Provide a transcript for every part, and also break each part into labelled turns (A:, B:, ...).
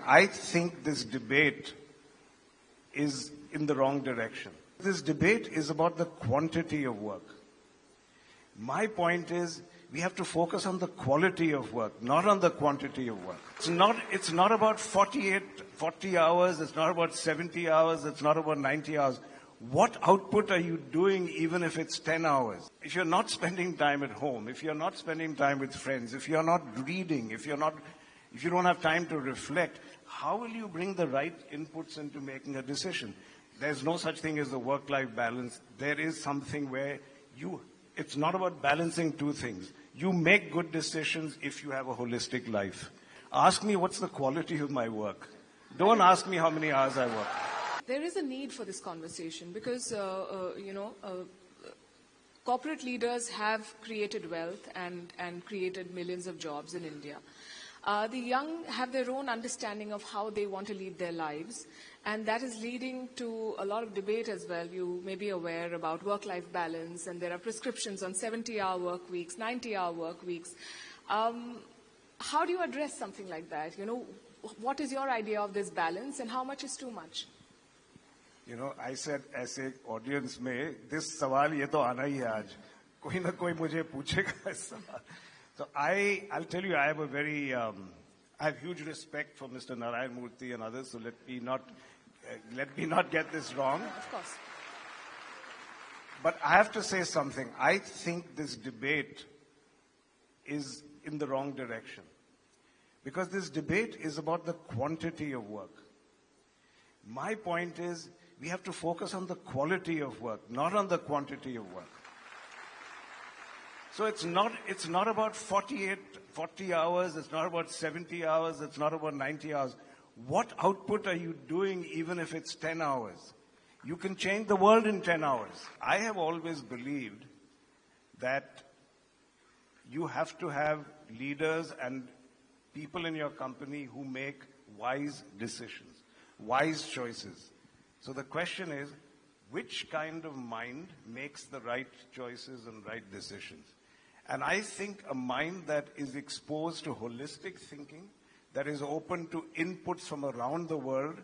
A: I think this debate is in the wrong direction. This debate is about the quantity of work. My point is, we have to focus on the quality of work, not on the quantity of work. It's not about 40 hours, it's not about 70 hours, it's not about 90 hours. What output are you doing even if it's 10 hours? If you're not spending time at home, if you're not spending time with friends, if you're not reading, if you don't have time to reflect, how will you bring the right inputs into making a decision? There's no such thing as a work-life balance. There is something where it's not about balancing two things. You make good decisions if you have a holistic life. Ask me what's the quality of my work. Don't ask me how many hours I work.
B: There is a need for this conversation because, corporate leaders have created wealth and created millions of jobs in India. The young have their own understanding of how they want to lead their lives, and that is leading to a lot of debate as well. You may be aware about work-life balance, and there are prescriptions on 70-hour work weeks, 90-hour work weeks. How do you address something like that? What is your idea of this balance, and how much is too much?
A: I said, ऐसे audience में, this सवाल ये तो आना ही है आज. कोई ना कोई मुझे पूछेगा इस सवाल. So I'll tell you, I have huge respect for Mr. Narayan Murthy and others. So let me not get this wrong.
B: Of course.
A: But I have to say something. I think this debate is in the wrong direction, because this debate is about the quantity of work. My point is, we have to focus on the quality of work, not on the quantity of work. So it's not about 40 hours, it's not about 70 hours, it's not about 90 hours. What output are you doing even if it's 10 hours? You can change the world in 10 hours. I have always believed that you have to have leaders and people in your company who make wise decisions, wise choices. So the question is, which kind of mind makes the right choices and right decisions? And I think a mind that is exposed to holistic thinking, that is open to inputs from around the world,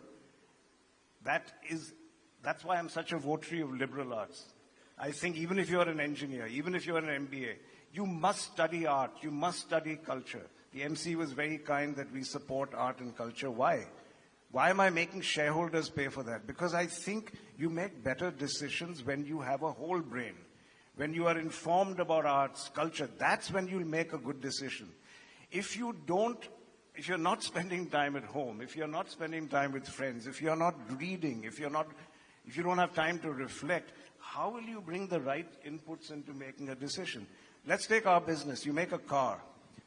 A: that's why I'm such a votary of liberal arts. I think even if you're an engineer, even if you're an MBA, you must study art, you must study culture. The MC was very kind that we support art and culture. Why? Why am I making shareholders pay for that? Because I think you make better decisions when you have a whole brain. When you are informed about arts, culture, that's when you'll make a good decision. If you're not spending time at home, if you're not spending time with friends, if you're not reading, if you don't have time to reflect, how will you bring the right inputs into making a decision? Let's take our business. You make a car.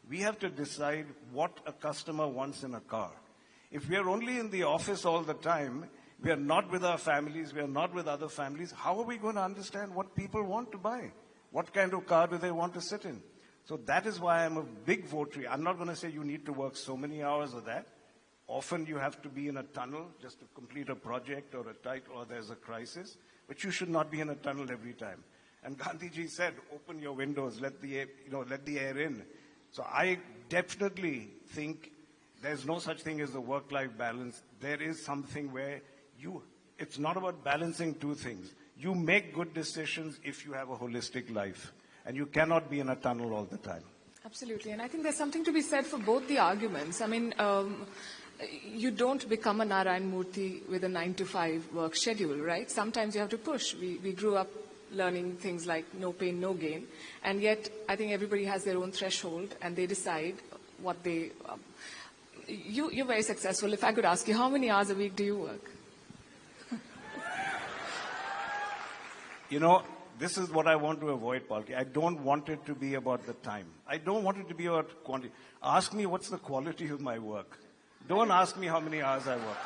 A: We have to decide what a customer wants in a car. If we are only in the office all the time, we are not with our families, we are not with other families, how are we going to understand what people want to buy? What kind of car do they want to sit in? So that is why I'm a big votary. I'm not going to say you need to work so many hours or that. Often you have to be in a tunnel just to complete a project or or there's a crisis, but you should not be in a tunnel every time. And Gandhiji said, open your windows, let the air in. So I definitely think there's no such thing as a work-life balance. There is something where it's not about balancing two things. You make good decisions if you have a holistic life, and you cannot be in a tunnel all the time.
B: Absolutely, and I think there's something to be said for both the arguments. I mean, you don't become a Narayan Murthy with a 9-to-5 work schedule, right? Sometimes you have to push. We grew up learning things like no pain, no gain, and yet I think everybody has their own threshold, and they decide what they... You're very successful. If I could ask you, how many hours a week do you work?
A: This is what I want to avoid, Palki. I don't want it to be about the time. I don't want it to be about quantity. Ask me what's the quality of my work. Don't ask me how many hours I work.